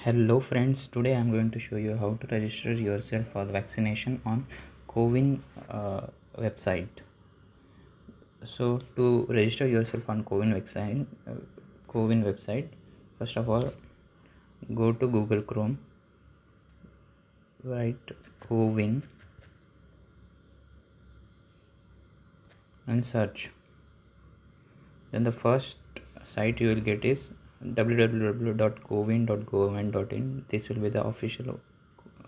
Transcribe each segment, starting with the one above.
Hello friends, today I am going to show you how to register yourself for vaccination on Cowin website. So to register yourself on Cowin website, first of all go to Google Chrome, write Cowin and search. Then the first site you will get is www.cowin.government.in. This will be the official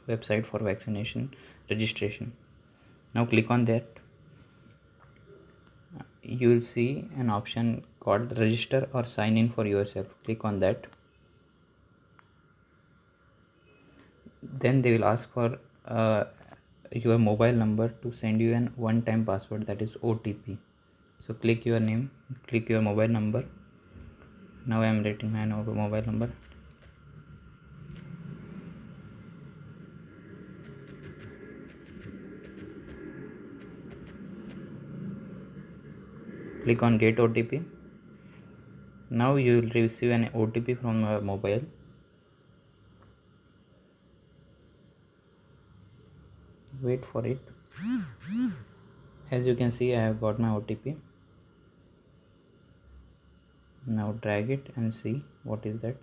website for vaccination registration. Now click on that. You will see an option called register or sign in for yourself. Click on that. Then they will ask for your mobile number to send you an one-time password, that is OTP. So click your name, click your mobile number. Now I am writing my mobile number. Click on get OTP. Now you will receive an OTP from your mobile. Wait for it. As you can see, I have got my OTP. Now drag it and see what is that.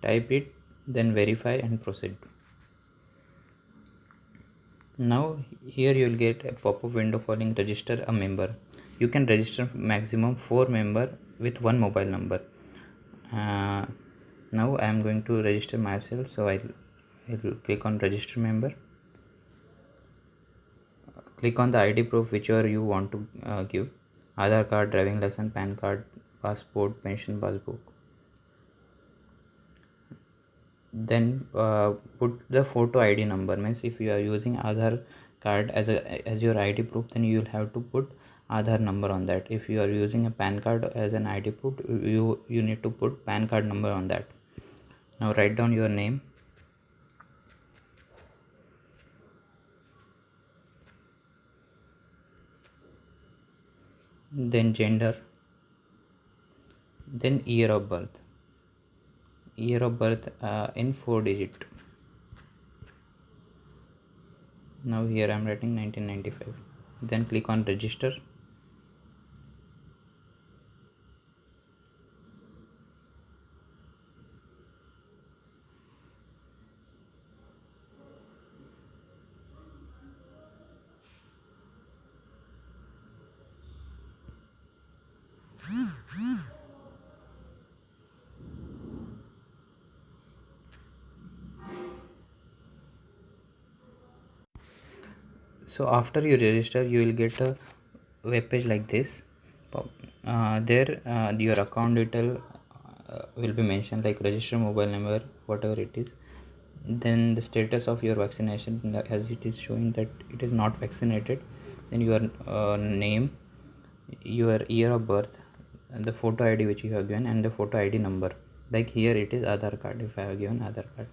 Type it, then verify and proceed. Now here you will get a pop-up window calling register a member. You can register maximum 4 members with one mobile number. Now I am going to register myself, so I'll click on register member. Click on the ID proof whichever you want to give: Aadhaar card, driving license, PAN card, passport, pension passbook. Then put the photo ID number. Means if you are using Aadhaar card as your ID proof, then you will have to put Aadhaar number on that. If you are using a PAN card as an ID proof, you need to put PAN card number on that. Now write down your name, then gender, then year of birth in 4 digit. Now here I am writing 1995. Then click on register. So after you register, you will get a web page like this. There your account detail will be mentioned, like register mobile number, whatever it is. Then the status of your vaccination, as it is showing that it is not vaccinated. Then your name, your year of birth, and the photo ID which you have given, and the photo ID number. Like here it is Aadhaar card, if I have given Aadhaar card.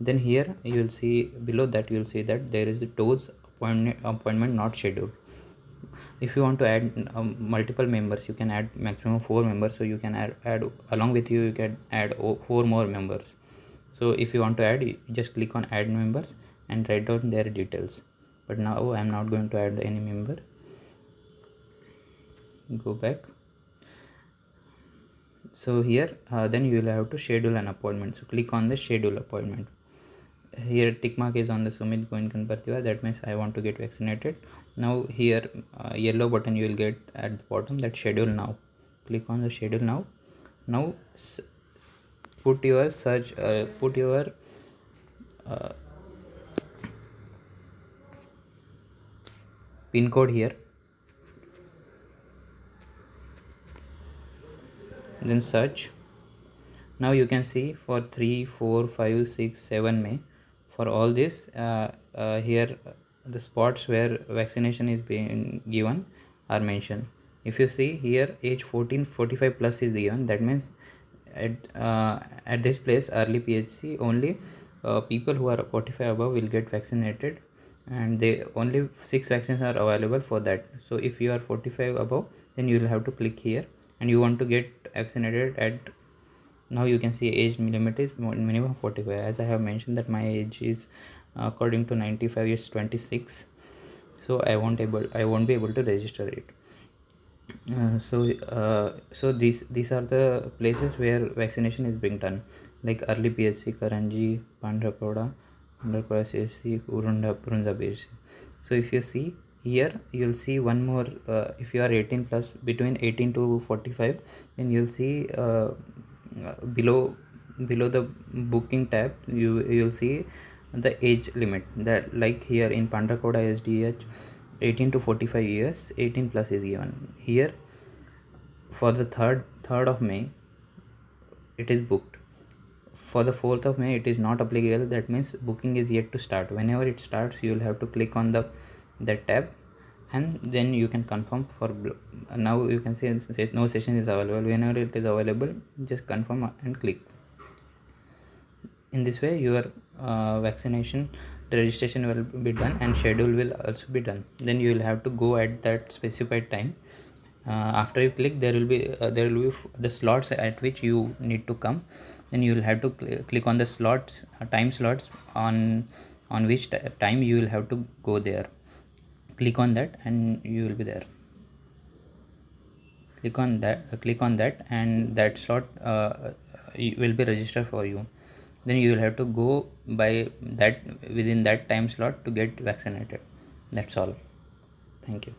Then here you will see, below that you will see that there is a dose appointment not scheduled. If you want to add multiple members, you can add maximum 4 members. So you can add along with you can add 4 more members. So if you want to add, you just click on add members and write down their details. But now I am not going to add any member. Go back. So here then you will have to schedule an appointment. So click on the schedule appointment. Here tick mark is on the Sumit Goenkan Parthiva, that means I want to get vaccinated. Now here yellow button you will get at the bottom, that schedule now. Click on the schedule now. Now put your pin code here, then search. Now you can see for 3, 4, 5, 6, 7 May, for all this here the spots where vaccination is being given are mentioned. If you see here, age 14-45 plus is given. That means at this place, early PHC, only people who are 45 above will get vaccinated. and they only 6 vaccines are available for that. So if you are 45 above, then you will have to click here, and you want to get vaccinated at, now you can see age limit is minimum 45. As I have mentioned that my age is according to 95 is 26, so I won't be able to register it. So these are the places where vaccination is being done, like early PHC, Karanji, Pandrakoda, Pandrakoda CSC, Urunda, Purunza BHC. So if you see here, you'll see one more. If you are 18 plus, between 18 to 45, then you'll see below the booking tab, you'll see the age limit, that like here in Pandrakoda SDH 18 to 45 years, 18 plus is given here. For the 3rd of May it is booked. For the 4th of May it is not applicable, that means booking is yet to start. Whenever it starts, you will have to click on that tab, and then you can confirm for now you can say no session is available. Whenever it is available, just confirm and click. In this way your vaccination registration will be done, and schedule will also be done. Then you will have to go at that specified time. After you click, there will be the slots at which you need to come. Then you will have to click on the slots, time slots on which time you will have to go there. Click on that and you will be there. Click on that, and that slot will be registered for you. Then you will have to go by that within that time slot to get vaccinated. That's all. Thank you.